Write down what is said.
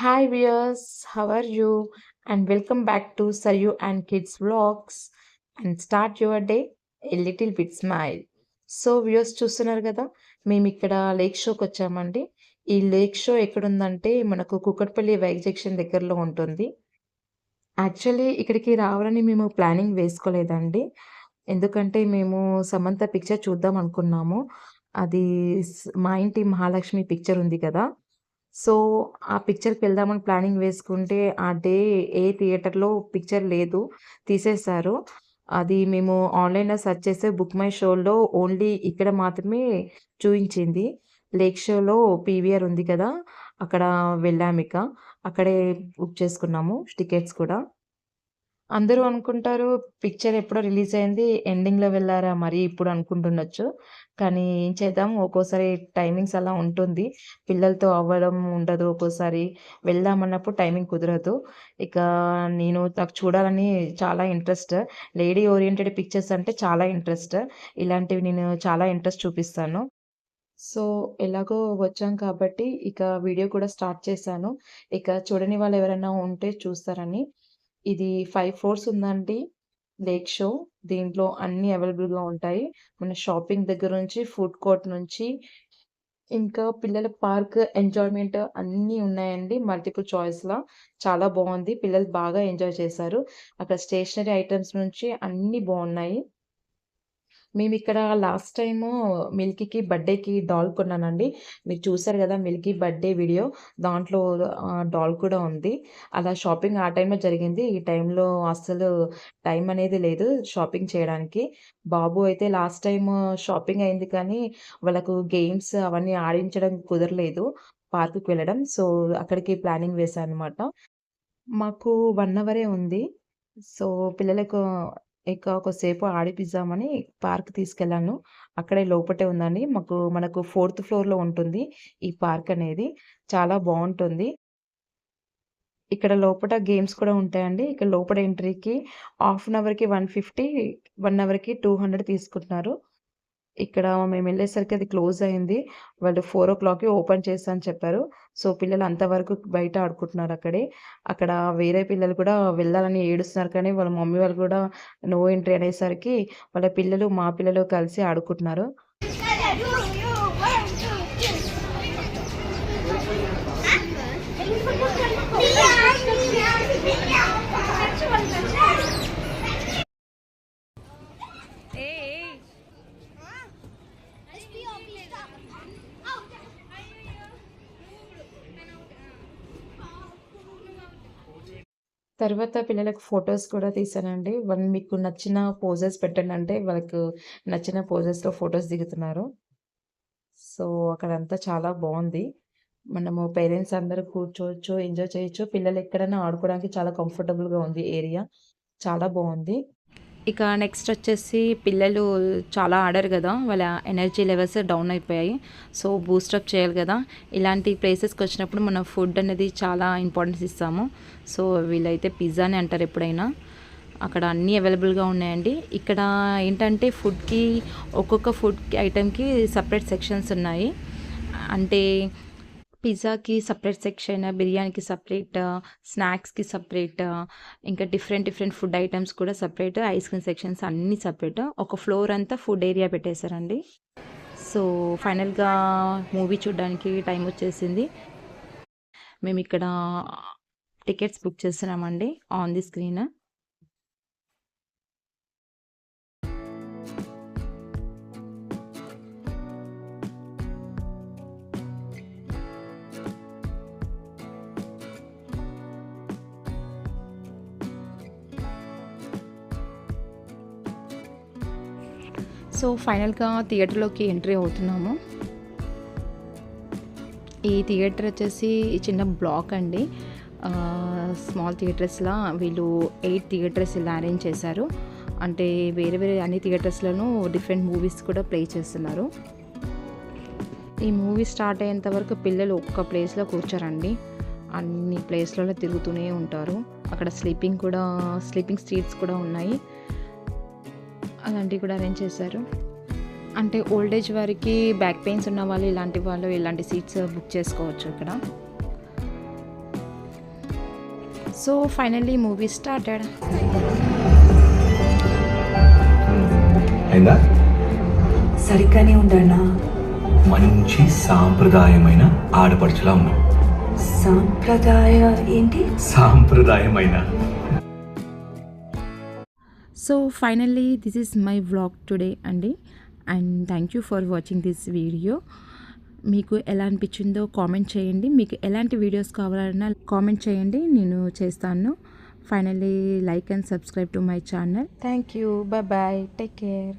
Hi viewers, how are you? And welcome back to Saryu and Kids Vlogs and start your day a little bit smile. So viewers చూస్తున్నారు కదా, మేము ఇక్కడ lake షోకి వచ్చామండి. ఈ lake show ఎక్కడుందంటే మనకు కూకట్పల్లి వైగ్ జంక్షన్ దగ్గరలో ఉంటుంది. యాక్చువల్లీ ఇక్కడికి రావాలని మేము ప్లానింగ్ వేసుకోలేదండి. ఎందుకంటే మేము సమంత పిక్చర్ చూద్దాం అనుకున్నాము. అది మా ఇంటి మహాలక్ష్మి పిక్చర్ ఉంది కదా! సో, ఆ పిక్చర్‌కి వెళ్దామని ప్లానింగ్ వేసుకుంటే, ఆ డే ఏ థియేటర్‌లో పిక్చర్ లేదు. తీసేశారు. అది మేము ఆన్‌లైన్‌లో సెర్చ్ చేస్తే బుక్ మై షోలో ఓన్లీ ఇక్కడ మాత్రమే చూయించింది. లేక్ షోలో పీవీఆర్ ఉంది కదా! అక్కడ వెళ్ళామిక. అక్కడే బుక్ చేసుకున్నాము టికెట్స్ కూడా. అందరూ అనుకుంటారు పిక్చర్ ఎప్పుడో రిలీజ్ అయింది. ఎండింగ్‌లో వెళ్లారా మరి ఇప్పుడు అనుకుంటుండొచ్చు. కానీ ఏం చేద్దాం, ఒక్కోసారి టైమింగ్స్ అలా ఉంటుంది. పిల్లలతో అవ్వడం ఉండదు ఒక్కోసారి. వెళ్దామన్నప్పుడు టైమింగ్ కుదరదు. ఇక నాకు చూడాలని చాలా ఇంట్రెస్ట్. లేడీ ఓరియెంటెడ్ పిక్చర్స్ అంటే చాలా ఇంట్రెస్ట్. ఇలాంటివి నేను చాలా ఇంట్రెస్ట్ చూపిస్తాను. సో, ఎలాగో వచ్చాం కాబట్టి ఇక వీడియో కూడా స్టార్ట్ చేశాను. ఇక చూడని వాళ్ళు ఎవరైనా ఉంటే చూస్తారని. ఇది 5 ఫ్లోర్స్ ఉందండి లేక్ షో. దీంట్లో అన్నీ అవైలబుల్‌గా ఉంటాయి. మన షాపింగ్ దగ్గర నుంచి, ఫుడ్ కోర్ట్ నుంచి, ఇంకా పిల్లల పార్క్ ఎంజాయ్‌మెంట్ అన్నీ ఉన్నాయండి. మల్టిపుల్ చాయిస్‌లా. చాలా బావుంది. పిల్లలు బాగా ఎంజాయ్ చేశారు. అక్కడ స్టేషనరీ ఐటెమ్స్ నుంచి అన్నీ బావున్నాయి. మేమిక్కడ లాస్ట్ టైము మిల్కీకి బర్త్‌డేకి డాల్ కొన్నానండి. మీరు చూసారు గదా! Milky birthday video. దాంట్లో డాల్ కూడా ఉంది. అలా షాపింగ్ ఆ టైంలో జరిగింది. ఈ టైంలో అస్సలు టైం అనేది లేదు షాపింగ్ చేయడానికి. బాబు అయితే లాస్ట్ టైము షాపింగ్ అయింది కానీ, వాళ్ళకు గేమ్స్ అవన్నీ ఆడించడం కుదరలేదు పార్క్‌కి వెళ్ళడం. సో, అక్కడికి ప్లానింగ్ వేశా అనమాట. మాకు 1 అవరే ఉంది. సో, పిల్లలకు కొద్దిసేపు ఆడిపిద్దామని పార్క్ తీసుకెళ్ళాను. అక్కడే లోపటే ఉందండి. మనకు ఫోర్త్ ఫ్లోర్‌లో ఉంటుంది ఈ పార్క్ అనేది. చాలా బావుంటుంది. ఇక్కడ లోపట గేమ్స్ కూడా ఉంటాయండి. ఇక్కడ లోపల ఎంట్రీకి హాఫ్ అన్ అవర్‌కి 150, 1 అవర్‌కి 200 తీసుకుంటున్నారు. ఇక్కడ మేమెళ్ళేసరికి అది క్లోజ్ అయింది. వాళ్ళు 4:00కి ఓపెన్ చేస్తా అని చెప్పారు. సో, పిల్లలు అంతవరకు బయట ఆడుకుంటున్నారు అక్కడే. అక్కడ వేరే పిల్లలు కూడా వెళ్ళాలని ఏడుస్తున్నారు కానీ, వాళ్ళ మమ్మీ వాళ్ళు కూడా నో ఎంట్రీ అనేసరికి వాళ్ళ పిల్లలు, మా పిల్లలు కలిసి ఆడుకుంటున్నారు. తర్వాత పిల్లలకు ఫోటోస్ కూడా తీశానండి. వాళ్ళు మీకు నచ్చిన పోజెస్ పెట్టండంటే, వాళ్ళకు నచ్చిన పోజెస్‌లో ఫోటోస్ దిగుతున్నారు. సో, అక్కడంతా చాలా బావుంది. మనము పేరెంట్స్ అందరూ కూర్చోవచ్చు, ఎంజాయ్ చేయొచ్చు. పిల్లలు ఎక్కడైనా ఆడుకోవడానికి చాలా కంఫర్టబుల్‌గా ఉంది ఏరియా. చాలా బావుంది. ఇక నెక్స్ట్ వచ్చేసి పిల్లలు చాలా ఆడారు కదా! వాళ్ళ ఎనర్జీ లెవెల్స్ డౌన్ అయిపోయాయి. సో, బూస్టప్ చేయాలి కదా! ఇలాంటి ప్లేసెస్‌కి వచ్చినప్పుడు మనం ఫుడ్ అనేది చాలా ఇంపార్టెన్స్ ఇస్తాము. సో, వీళ్ళైతే పిజ్జానే అంటారు ఎప్పుడైనా. అక్కడ అన్నీ అవైలబుల్‌గా ఉన్నాయండి. ఇక్కడ ఏంటంటే ఒక్కొక్క ఫుడ్ ఐటెమ్‌కి సెపరేట్ సెక్షన్స్ ఉన్నాయి. అంటే పిజ్జాకి సెపరేట్ సెక్షన్, బిర్యానీకి సెపరేట్, స్నాక్స్‌కి సెపరేట్, ఇంకా డిఫరెంట్ డిఫరెంట్ ఫుడ్ ఐటెమ్స్ కూడా సెపరేట్, ఐస్ క్రీమ్ సెక్షన్స్ అన్నీ సెపరేట్. ఒక ఫ్లోర్ అంతా ఫుడ్ ఏరియా పెట్టేశారండి. సో, ఫైనల్‌గా మూవీ చూడడానికి టైం వచ్చేసింది. మేమిక్కడ టికెట్స్ బుక్ చేస్తున్నామండి ఆన్ ది స్క్రీన్. సో, ఫైనల్‌గా థియేటర్‌లోకి ఎంట్రీ అవుతున్నాము. ఈ థియేటర్ వచ్చేసి చిన్న బ్లాక్ అండి. స్మాల్ థియేటర్స్‌లా వీళ్ళు 8 థియేటర్స్ ఇలా అరేంజ్ చేశారు. అంటే వేరే వేరే అన్ని థియేటర్స్‌లోనూ డిఫరెంట్ మూవీస్ కూడా ప్లే చేస్తున్నారు. ఈ మూవీ స్టార్ట్ అయ్యేంత వరకు పిల్లలు ఒక్క ప్లేస్‌లో కూర్చోరండి. అన్ని ప్లేస్‌లలో తిరుగుతూనే ఉంటారు. అక్కడ స్లీపింగ్ సీట్స్ కూడా ఉన్నాయి. అలాంటివి కూడా అరేంజ్ చేశారు. అంటే ఓల్డ్ ఏజ్ వారికి, బ్యాక్ పెయిన్స్ ఉన్న వాళ్ళు ఇలాంటి సీట్స్ బుక్ చేసుకోవచ్చు ఇక్కడ. So finally movie started. అయిందా? సరిగ్గానే ఉండన్నా. మంచి సాంప్రదాయమైన ఆడపడుచులా ఉన్నాం. సాంప్రదాయ ఏంటి? సాంప్రదాయమైన. So finally this is my vlog today అండి. And thank you for watching this video. మీకు ఎలా అనిపించిందో కామెంట్ చేయండి. మీకు ఎలాంటి వీడియోస్ కావాలన్నా కామెంట్ చేయండి, నేను చేస్తాను. Finally like and subscribe to my channel. Thank you. Bye bye. Take care.